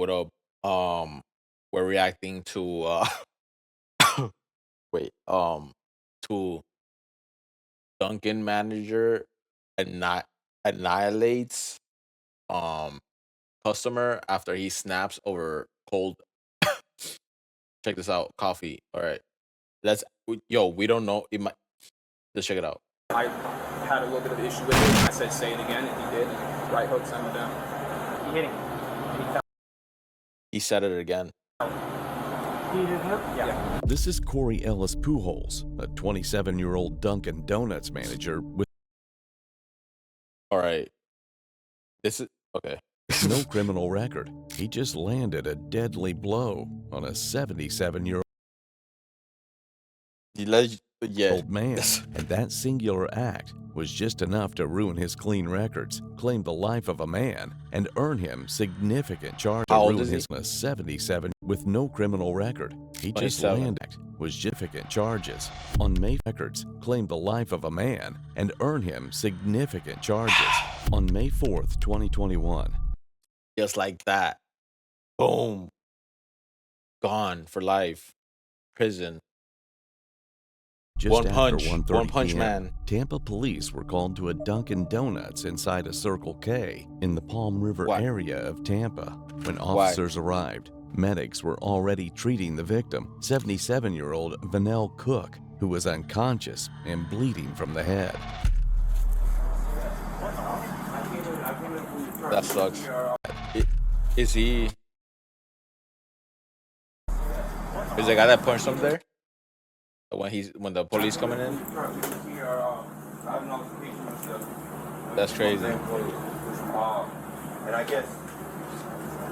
what up? We're reacting to wait, to Dunkin manager anni- annihilates um customer after he snaps over cold. Check this out, coffee. All right, yo. We don't know. It might. Let's check it out. I had a little bit of issue with it. I said, say it again, and he did. Right hook sent him down. He hit him. And he fell. He said it again. He hit him? Yeah. This is Corey Ellis Pujols, a 27-year-old Dunkin' Donuts manager with All right. This is okay. no criminal record. He just landed a deadly blow on a 77-year-old Yeah. man, and that singular act was just enough to ruin his clean records, claim the life of a man, and earn him significant charges. How old is he? 77 with no criminal record. He just 27. landed was significant charges on May records, claimed the life of a man, and earn him significant charges on May 4th, 2021. Just like that. Boom. Gone for life. Prison. Just One after punch. 1:30 One punch p.m., man. Tampa police were called to a Dunkin' Donuts inside a Circle K in the Palm River Why? area of Tampa. When officers arrived, medics were already treating the victim, 77-year-old Vanell Cook, who was unconscious and bleeding from the head. That sucks. Is he? Is the guy that punched him there? When the police coming in? That's crazy. And I guess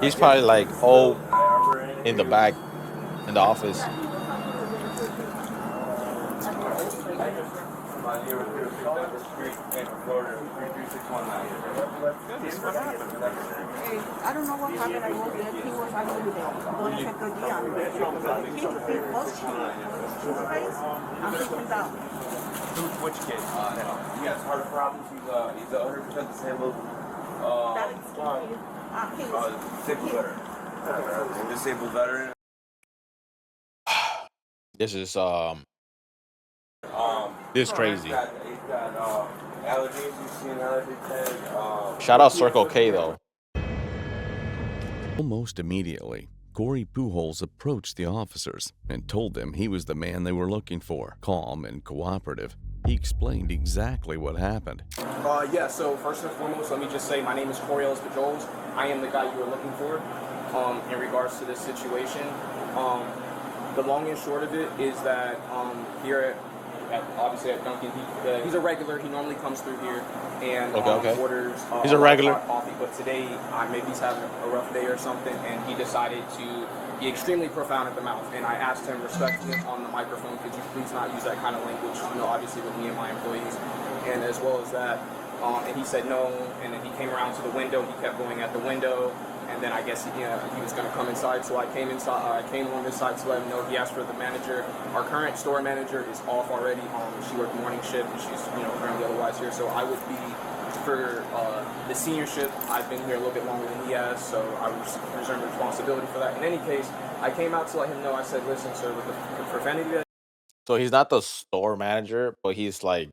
He's probably like, oh, in the back, in the office. I don't know what happened. I was there. He was actually there. Going to check the deal. He was face and he went down. which kid? He has heart problems. He's 100% disabled. That is he was Disabled veteran. Disabled veteran. This is this is crazy. He's got allergies. He's seen allergy tag. Shout out Circle K though. Almost immediately, Corey Pujols approached the officers and told them he was the man they were looking for. Calm and cooperative, he explained exactly what happened. Yeah, so first and foremost, let me just say my name is Corey Ellis Pujols. I am the guy you were looking for in regards to this situation. The long and short of it is that here obviously at Dunkin', he's a regular. He normally comes through here and orders he's a regular coffee. But today, maybe he's having a rough day or something, and he decided to be extremely profound at the mouth. And I asked him respectfully on the microphone, could you please not use that kind of language, obviously with me and my employees. And as well as that, and he said no, and then he came around to the window, he kept going at the window, and then I guess he was going to come inside, so I came inside. I came along this side to let him know. He asked for the manager. Our current store manager is off already. She worked morning shift, and she's currently otherwise here. So I would be for the senior shift. I've been here a little bit longer than he has, so I reserve responsibility for that. In any case, I came out to let him know. I said, listen, sir, with the profanity that. So he's not the store manager, but he's like,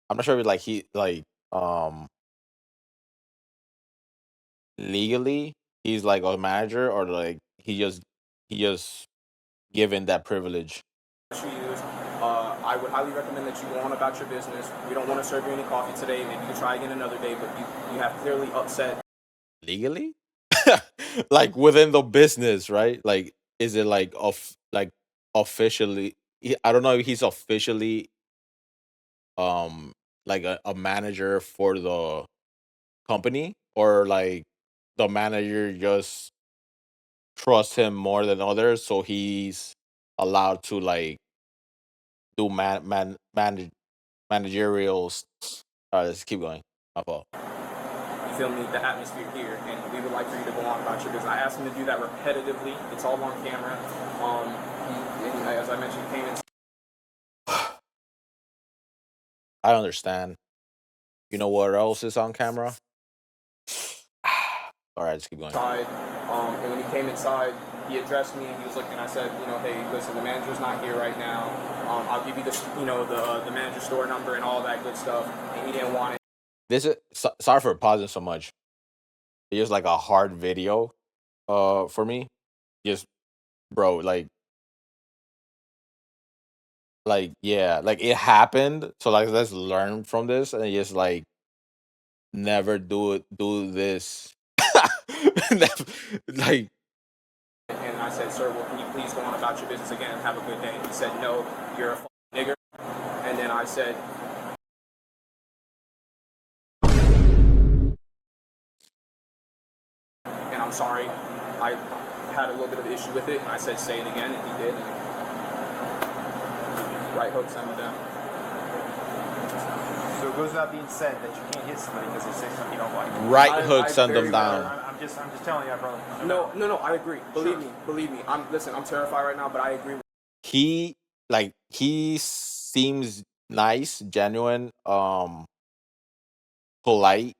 I'm not sure if legally he's like a manager or like he just given that privilege. I would highly recommend that you go on about your business. We don't want to serve you any coffee today. Maybe you can try again another day, but you have clearly upset. Legally? Like within the business, right? Like, is it like officially? I don't know if he's officially like a manager for the company, or like the manager just trusts him more than others, so he's allowed to like do managerials. All right, let's keep going. My fault. You feel me? The atmosphere here, and we would like for you to go on about your business. I asked him to do that repetitively. It's all on camera. As I mentioned, came in. I understand. You know what else is on camera? All right, just keep going. inside. And when he came inside, he addressed me and he was looking. I said, hey, listen, the manager's not here right now. I'll give you the manager's store number and all that good stuff. And he didn't want it. This is sorry for pausing so much. It's just like a hard video, for me. Just, bro, yeah, like it happened. So like, let's learn from this and just like never do this. Like, And I said, sir, well, can you please go on about your business again and have a good day? He said, no, you're a nigger. And then I said, and I'm sorry, I had a little bit of an issue with it. And I said, say it again, and he did. And right hook sent him down. So it goes without being said that you can't hit somebody because they say something you don't like. right hook I send very them well- down. I'm just telling you, brother. No, I agree. Believe me. I'm terrified right now, but I agree. He seems nice, genuine, polite.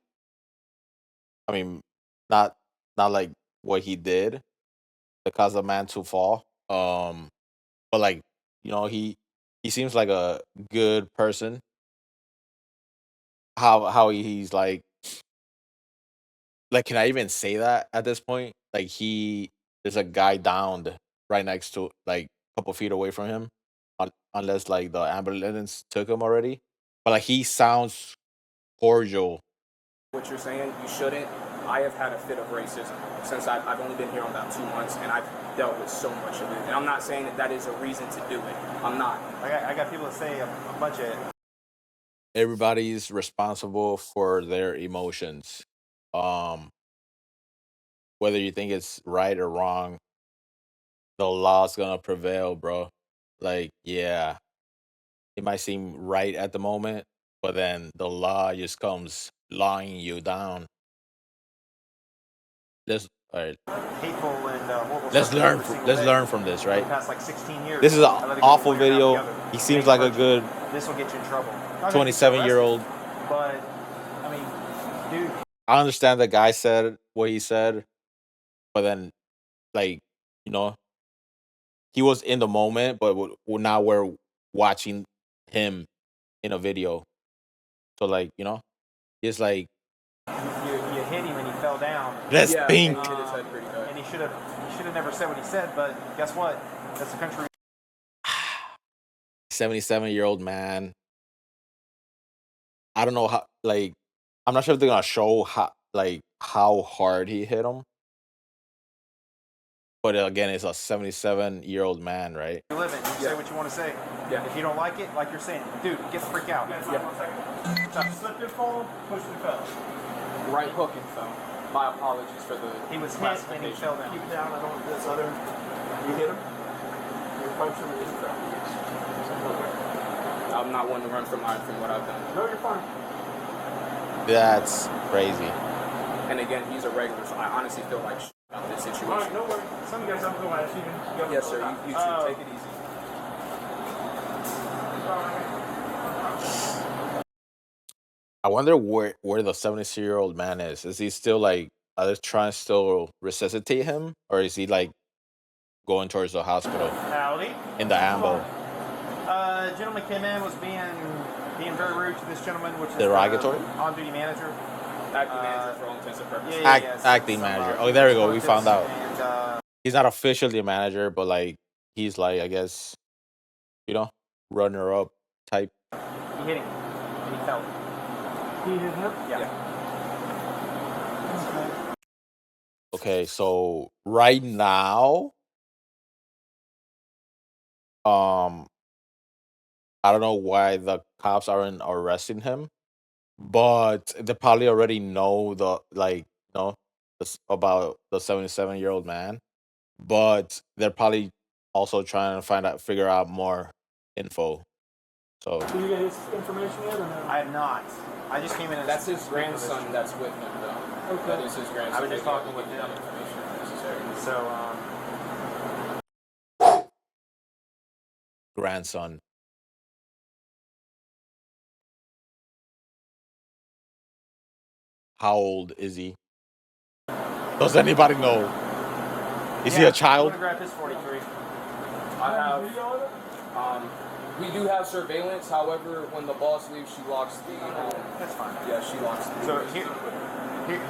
I mean, not like what he did that caused a man to fall. But like, he seems like a good person. How he's like, can I even say that at this point? Like, there's a guy downed right next to, like, a couple feet away from him, unless like the ambulance took him already. But like, he sounds cordial. What you're saying, you shouldn't. I have had a fit of racism since I've only been here about 2 months, and I've dealt with so much of it. And I'm not saying that is a reason to do it. I'm not. I got people that say a bunch of. Everybody's responsible for their emotions. Whether you think it's right or wrong, the law's gonna prevail, bro. Like, yeah, it might seem right at the moment, but then the law just comes lawing you down. All right. Hateful and horrible Let's stuff learn. every single Let's day learn from this, for the right? past like 16 years. This is an I let it go awful one ear and out the video. other. He seems They like a encourage you. good This will get you in trouble. Not gonna get you 27-year-old. arrested, But I mean, dude, I understand the guy said what he said, but then, like, you know, he was in the moment, but now we're watching him in a video. So, like, it's like, you hit him and he fell down. let's Yeah, think. and he hit his head pretty bad. And he should have never said what he said. But guess what? That's the country. 77-year-old man. I don't know how, like, I'm not sure if they're gonna show how hard he hit him. But again, it's a 77-year-old man, right? You live in. You say what you want to say. Yeah. If you don't like it, like you're saying, dude, get the freak out. Yeah. Slipped and fall, pushed and fell. Right hook and fell. My apologies for the He was hit and he fell down. Keep down. I don't want this other. You hit him. You punch him and he fell. I'm not one to run from what I've done. No, you're fine. That's crazy. And again, he's a regular, so I honestly feel like about this situation. All right, no worries. Some guys have to go ask you. Yes, sir. You too. Take it easy. I wonder where the 76-year-old man is. Is he still like, are they trying to still resuscitate him, or is he like going towards the hospital Howdy. in the ambo? Gentleman came in, was being very rude to this gentleman, which is Derogatory? on-duty manager. Acting manager for all intents and purposes. Acting manager. Oh, there we go. We found out. And, He's not officially a manager, but like, he's like, I guess, runner up type. he hit him. And he fell. He hit him? Yeah. Okay, so right now, I don't know why the cops aren't arresting him, but they probably already know about the 77-year-old man, but they're probably also trying to figure out more info. So Do you get his information yet or no? I have not. I just came in as That's his grandson that's with him, though. Okay. That is his grandson. I was just talking with Give him. that information if necessary. So, grandson. How old is he? Does anybody know? Is he a I'm child? gonna grab his 43. I have. We do have surveillance. However, when the boss leaves, she locks the. That's fine. Yeah, she locks the. So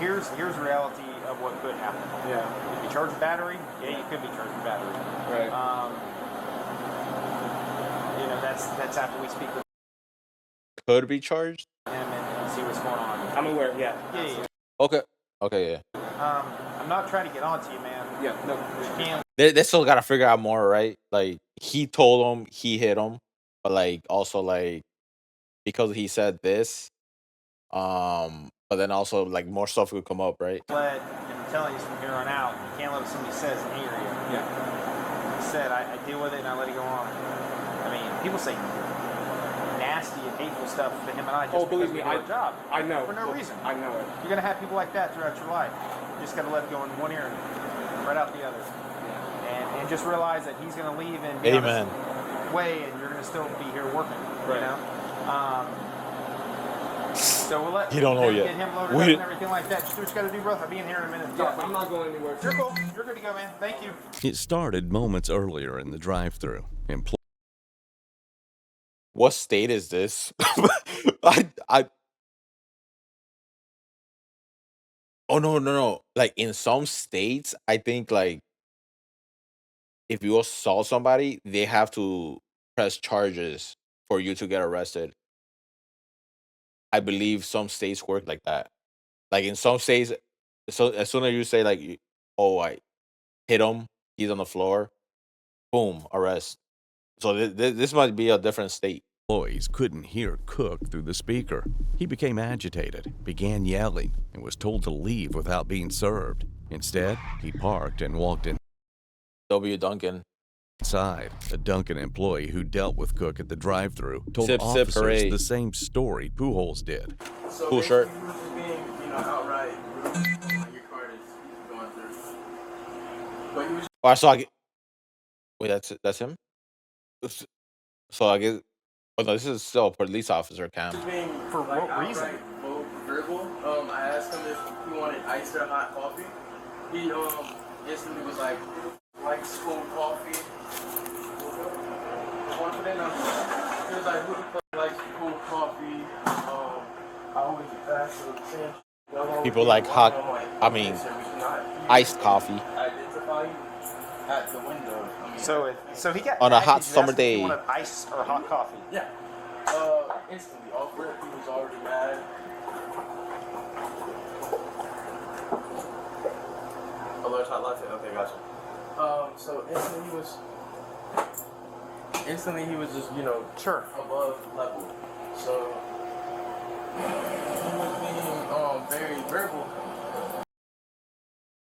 here's reality of what could happen. Yeah. If you charge a battery, yeah, you could be charged a battery. Right. You know, that's after we speak with Could be charged. him and see what's going on. I'm aware. Yeah. Yeah. Okay. Okay. Yeah. I'm not trying to get on to you, man. Yeah. No. You can't. They still gotta figure out more, right? Like he told him he hit him, but like also like because he said this, but then also like more stuff could come up, right? And I'm telling you from here on out, you can't let what somebody says anger you. Yeah. Like I said, I deal with it and I let it go on. I mean, people say nasty and hateful stuff to him and I just because we do our job. I know. For no reason. I know it. You're gonna have people like that throughout your life. You just gotta let it go in one ear and right out the other. And just realize that he's gonna leave and be on his way, and you're gonna still be here working. Right. You know. So we'll let You don't know get yet. him loaded up and everything like that. Just do what you gotta do, bro. I'll be in here in a minute. Yeah, I'm not going anywhere. You're cool. You're good to go, man. Thank you. It started moments earlier in the drive-thru. What state is this? Oh no. Like in some states, I think like if you assault somebody, they have to press charges for you to get arrested. I believe some states work like that. Like in some states, so as soon as you say like, "Oh, I hit him, he's on the floor," boom, arrest. So this might be a different state. Employees couldn't hear Cook through the speaker. He became agitated, began yelling, and was told to leave without being served. Instead, he parked and walked Dunkin. inside. A Dunkin employee who dealt with Cook at the drive-thru told Sip, officers hooray. the same story Pujols did. So Cool shirt. basically, he was just being, outright rude when your card is going through. But he was Oh, I saw. Wait, that's him. So I guess. Oh no, this is still a police officer cam. just being For like, what reason? outright verbal. I asked him if he wanted iced or hot coffee. He instantly was like cold coffee. Confident. He was like, who the fuck likes cold coffee? I always ask the same. People like hot. I mean, iced coffee. Identify you at the window. I mean, So he got On a mad hot 'cause you summer asked him if he day. wanted ice or hot coffee. yeah. Instantly awkward. He was already mad. A large hot latte. Okay, gotcha. So instantly he was just Sure. above level. So he was being very verbal.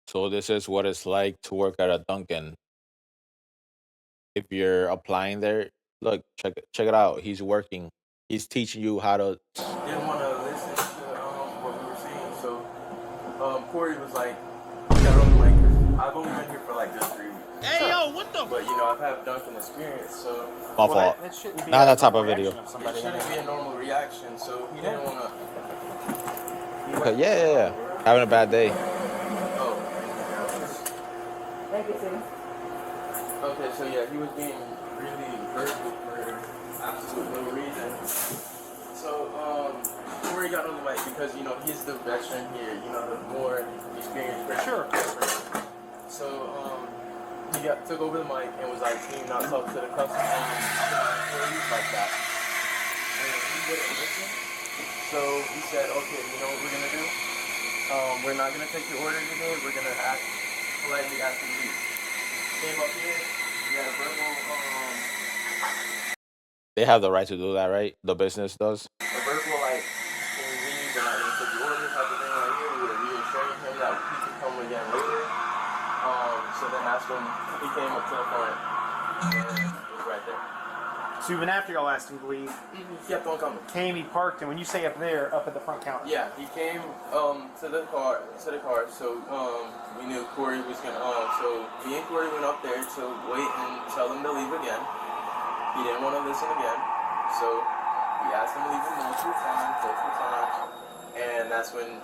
So this is what it's like to work at a Dunkin'. If you're applying there, look, check it out. He's working. He's teaching you how to. Didn't want to listen to what we were saying. So Corey was like, "Yeah, I'm like, I've only been here for like just 3 weeks. Hey, yo, what the? But I've had Dunkin' experience, so My fault. That shouldn't be Not a that type of reaction video. of it somebody. shouldn't be a normal reaction. So he didn't want to. Okay, yeah. Having a bad day. Oh. Thank you, sis. Okay, so yeah, he was being really verbal for absolute no reason. So Corey got on the mic because he's the veteran here, the more experienced person. Sure. So he took over the mic and was like, "Can you not talk to the customer employees like that?" And he didn't listen. So he said, "Okay, you know what we're gonna do? We're not gonna take your order today. We're gonna politely ask you to leave." Came up here. We had a verbal They have the right to do that, right? The business does. like, "Can you leave? We're not gonna take your order," type of thing right here. We were reassuring him that he could come again later. So then that's when he came up to the front and was right there. So even after y'all asked him to leave, He kept on coming. came, he parked, and when you say up there, up at the front counter. Yeah, he came to the car. So we knew Corey was gonna. So me and Corey went up there to wait and tell him to leave again. He didn't want to listen again, so we asked him to leave him multiple times, and that's when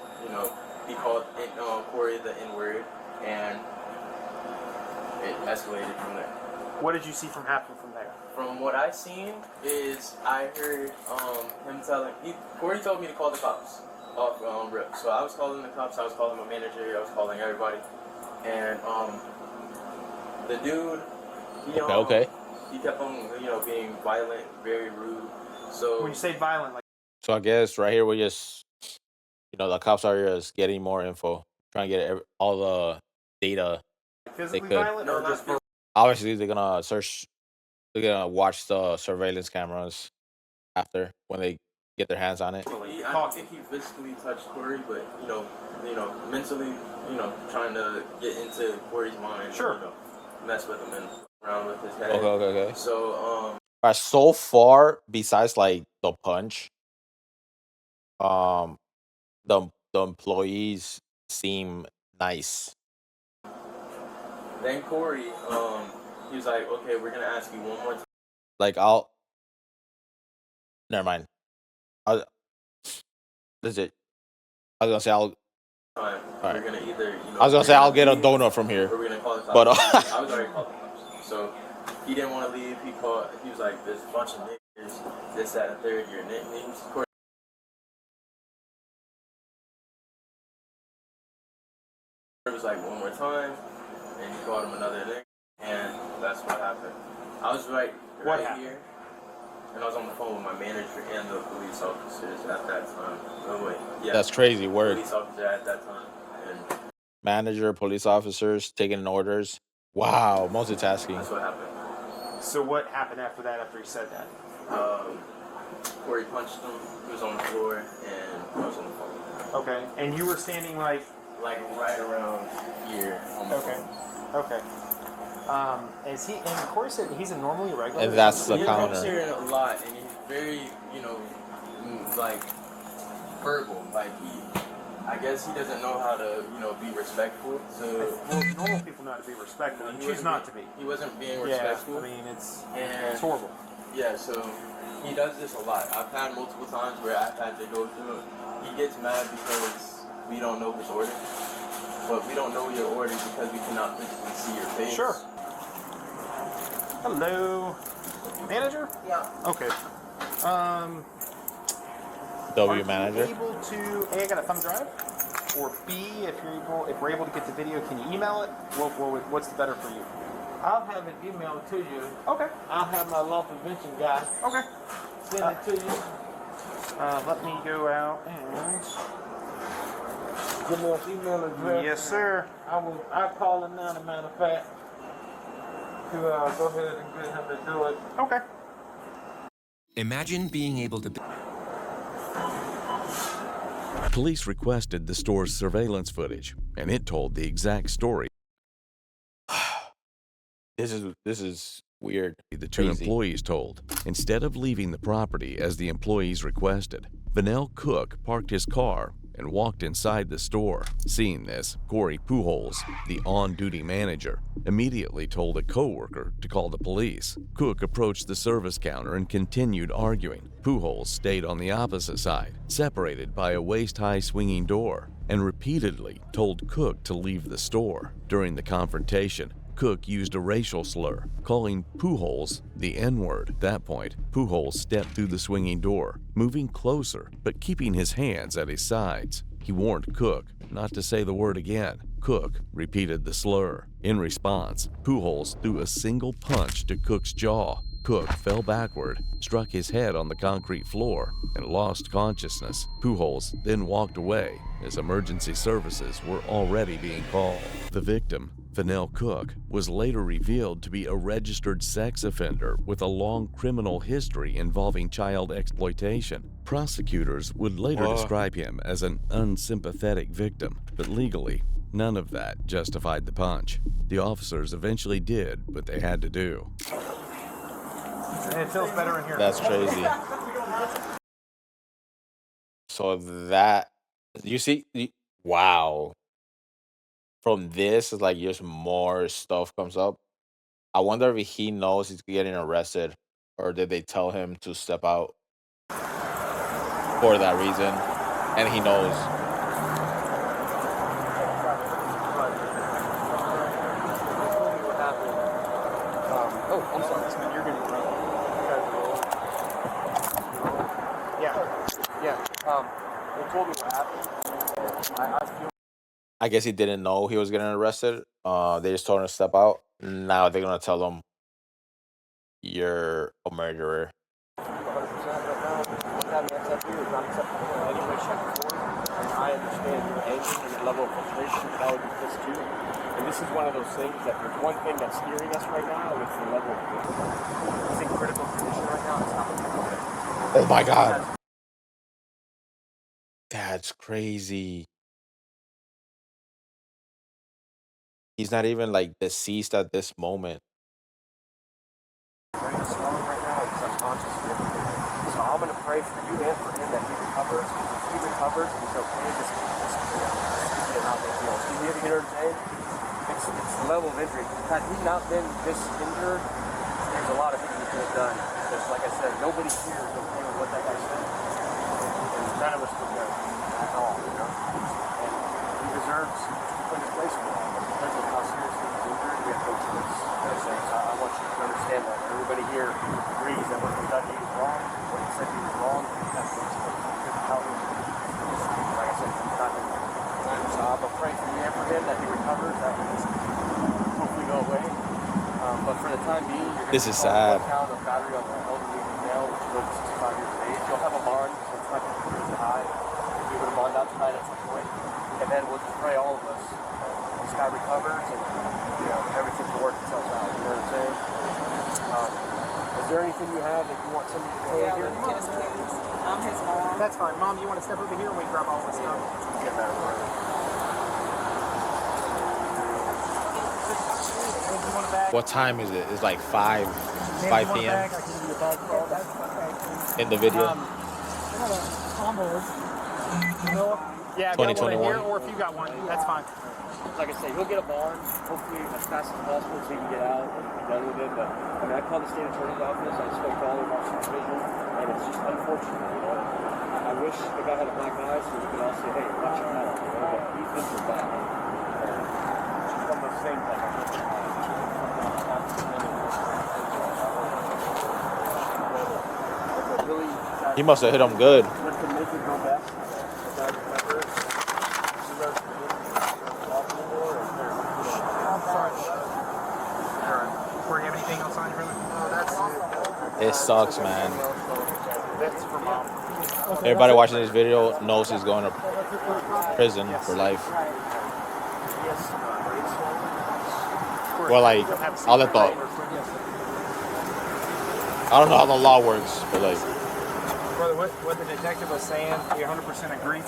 he called Corey the N-word, and it escalated from there. What did you see happening from there? From what I seen is I heard him telling Corey told me to call the cops off rip. So I was calling the cops, I was calling my manager, I was calling everybody, and the dude he kept on being violent, very rude. So When you say violent, like So I guess right here we're just, the cops are just getting more info, trying to get all the data they physically could. violent, or just Obviously, they're gonna search. They're gonna watch the surveillance cameras after when they get their hands on it. I don't think he physically touched Corey, but mentally, trying to get into Corey's mind. Sure. And, mess with him and around with his head. Okay. So So far, besides like the punch, um, the employees seem nice. then Corey, he was like, "Okay, we're gonna ask you one more time." Like never mind. That's it. I was gonna say I'll. We're gonna either, I was gonna say I'll get a donut from here. Or we're gonna call the cops. But I was already calling the cops. So he didn't want to leave. He was like, "There's a bunch of niggas, this, that, and third. Your nicknames." Corey was like, "One more time," and he called him another nigga, and that's what happened. I was right here, and I was on the phone with my manager and the police officers at that time. Oh wait, yeah. That's crazy word. Police officer at that time, and Manager, police officers taking orders. Wow, multitasking. that's what happened. So what happened after that? After he said that? Corey punched him. He was on the floor, and I was on the phone. Okay, and you were standing like right around here on the phone. Okay. Is he? And Corey said he's a normally regular. And that's the He counter. comes here a lot, and he's very, like verbal. Like I guess he doesn't know how to, be respectful. So Well, normal people know how to be respectful, and choose not to be. He wasn't being Yeah, respectful. I mean it's And horrible. yeah, so he does this a lot. I've had multiple times where I've had to go through it. He gets mad because we don't know his order. But we don't know your order because we cannot physically see your face. Sure. Hello, manager. Yeah. Okay. W Are manager. you able to A, I got a thumb drive, or B, if we're able to get the video, can you email it? What's the better for you? I'll have it emailed to you. Okay. I'll have my law prevention guy Okay. send it to you. Let me go out and. Give me an email address. Yes, sir. I'll call him now, as a matter of fact, to go ahead and get him to do it. Okay. Imagine being able to. Police requested the store's surveillance footage, and it told the exact story This is weird. the two Crazy. employees told. Instead of leaving the property as the employees requested, Vanell Cook parked his car and walked inside the store. Seeing this, Corey Pujols, the on-duty manager, immediately told a coworker to call the police. Cook approached the service counter and continued arguing. Pujols stayed on the opposite side, separated by a waist-high swinging door, and repeatedly told Cook to leave the store. During the confrontation, Cook used a racial slur, calling Pujols the N-word. At that point, Pujols stepped through the swinging door, moving closer but keeping his hands at his sides. He warned Cook not to say the word again. Cook repeated the slur. In response, Pujols threw a single punch to Cook's jaw. Cook fell backward, struck his head on the concrete floor, and lost consciousness. Pujols then walked away as emergency services were already being called. The victim, Vanell Cook, was later revealed to be a registered sex offender with a long criminal history involving child exploitation. Prosecutors would later describe him as an unsympathetic victim, but legally, none of that justified the punch. The officers eventually did what they had to do. And it feels better in here. That's crazy. So that you see, wow. From this, it's like just more stuff comes up. I wonder if he knows he's getting arrested, or did they tell him to step out for that reason, and he knows. Oh, I'm sorry. Yes, man, you're good. Yeah. They told me what happened. I feel I guess he didn't know he was getting arrested. They just told him to step out. Now they're gonna tell him you're a murderer. 100% right now. What that makes up here is not acceptable in any way, shape, or form. And I understand your anger and your level of frustration, but I would be pissed too. And this is one of those things that there's one thing that's steering us right now, and it's the level of he's in critical condition right now. It's not okay. Oh my god, that's crazy. He's not even like deceased at this moment. Brain is swelling right now. He's unconscious and everything. So I'm gonna pray for you and for him that he recovers. If he recovers and he's okay, just keep it out there. You ever hear what I'm saying? It's the level of injury. Had he not been this injured, there's a lot of things he could have done. Because like I said, nobody here is okay with what that guy said. And none of us would know at all, you know? And he deserves to put in his place for that. But because of how seriously he's injured, we have no choice. You know what I'm saying? So I want you to understand that. Everybody here agrees that what Kentucky is wrong, what he said he was wrong, that's what like I said, he's not injured. So I'm gonna pray for you and for him that he recovers, that he just hopefully go away. But for the time being, you're This going is to sad. count of battery on the elderly male, which is over 65 years of age. You'll have a bond, so it's not going to be crazy high. You're going to bond out tonight at some point, and then we'll just pray all of us. This guy recovers, and everything will work itself out. You know what I'm saying? Is there anything you have that you want somebody to say here? I'm his mom. That's fine. Mom, you want to step over here and we grab all this stuff? Get that over. What time is it? It's like 5 p.m. in the video. Yeah, 2021. here, or if you got one, that's fine. Like I say, he'll get a bond, hopefully as fast as possible so he can get out and be done with it. But I mean, I called the state attorney's office, I spoke to all of our supervision, and it's just unfortunate, you know. I wish the guy had a black eye so we could all say, hey, watch your head, you know, but he thinks it's bad. It's just one of those things like I wish He must have hit him good. what can make it go best. The guy recovers. I'm sorry. Corey, you have anything else on you, brother? No, that's it. It sucks, man. That's for mom. Everybody watching this video knows he's going to prison for life. Well, like, all the thought. I don't know how the law works, but like, Brother, what the detective was saying, we 100% agree.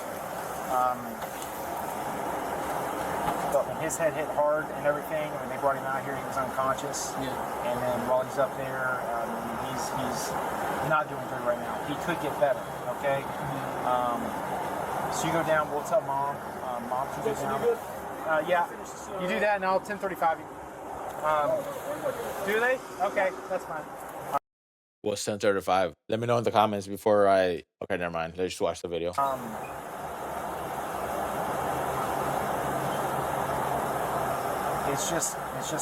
But when his head hit hard and everything, when they brought him out here, he was unconscious. Yeah. And then while he's up there, he's not doing good right now. He could get better, okay? So you go down, we'll tell mom. Mom can go down. Yeah, you do that and I'll 1035 you. Do they? Okay, that's fine. what's 10:35? Let me know in the comments before I. Okay, never mind. Let's just watch the video. It's just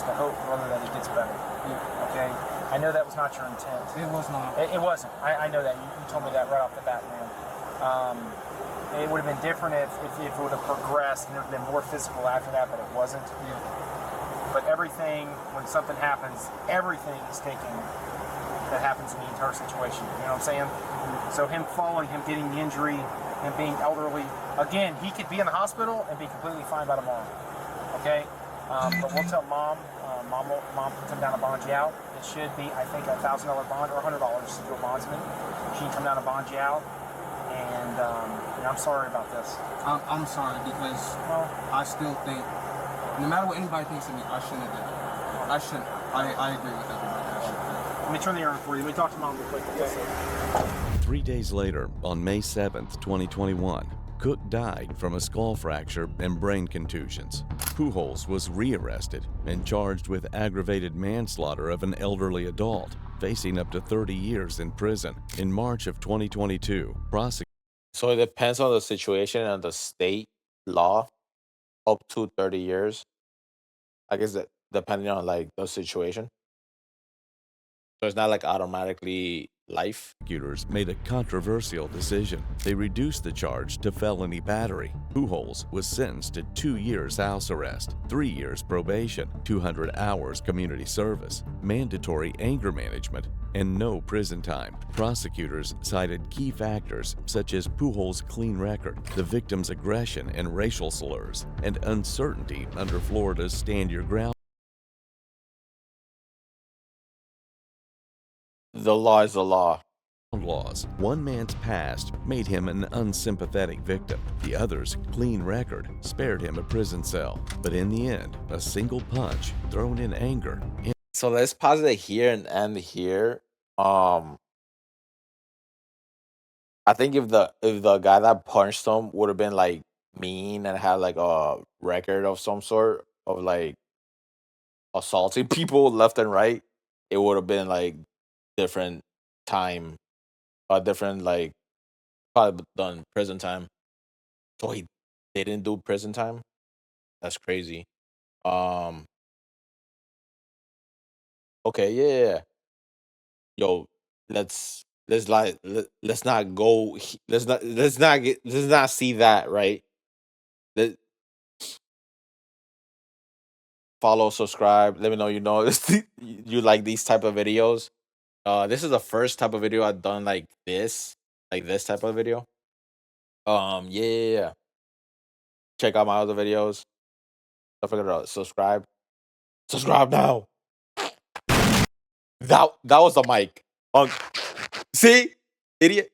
a hope, brother, that he gets better. Yeah. Okay? I know that was not your intent. It was not. It wasn't. I know that. You told me that right off the bat, man. It would have been different if it would have progressed and it would have been more physical after that, but it wasn't. Yeah. But everything, when something happens, everything is taken that happens in the entire situation. You know what I'm saying? Mm-hmm. So him falling, him getting the injury, him being elderly, again, he could be in the hospital and be completely fine by tomorrow. Okay? But we'll tell mom. Mom can come down and bond you out. It should be, I think, a $1,000 bond or $100 to do a bondsman. She can come down and bond you out. And I'm sorry about this. I'm sorry because I still think, no matter what anybody thinks of me, I shouldn't have done it. I shouldn't. I agree with everybody. I shouldn't. Let me turn the air on for you. Let me talk to mom real quick. Yes. 3 days later, on May 7th, 2021, Cook died from a skull fracture and brain contusions. Pujols was rearrested and charged with aggravated manslaughter of an elderly adult, facing up to 30 years in prison. In March of 2022, So it depends on the situation and the state law, up to 30 years. I guess that depending on like the situation. So it's not like automatically life. Prosecutors made a controversial decision. They reduced the charge to felony battery. Pujols was sentenced to 2 years house arrest, 3 years probation, 200 hours community service, mandatory anger management, and no prison time. Prosecutors cited key factors such as Pujols' clean record, the victim's aggression and racial slurs, and uncertainty under Florida's Stand Your Ground The law is the law. laws. One man's past made him an unsympathetic victim. The other's clean record spared him a prison cell. But in the end, a single punch thrown in anger. So let's pause it here and end here. I think if the guy that punched him would have been like mean and had like a record of some sort of like assaulting people left and right, it would have been like different time, different like probably done prison time. So he didn't do prison time. That's crazy. Um. Okay. Yeah. Yeah, yeah. Yo, let's not go. Let's not see that, right. Let follow, subscribe. Let me know you know you like these type of videos. This is the first type of video I've done like this type of video. Yeah, yeah, yeah. Check out my other videos. Don't forget to subscribe. Subscribe now. That was the mic. See, idiot.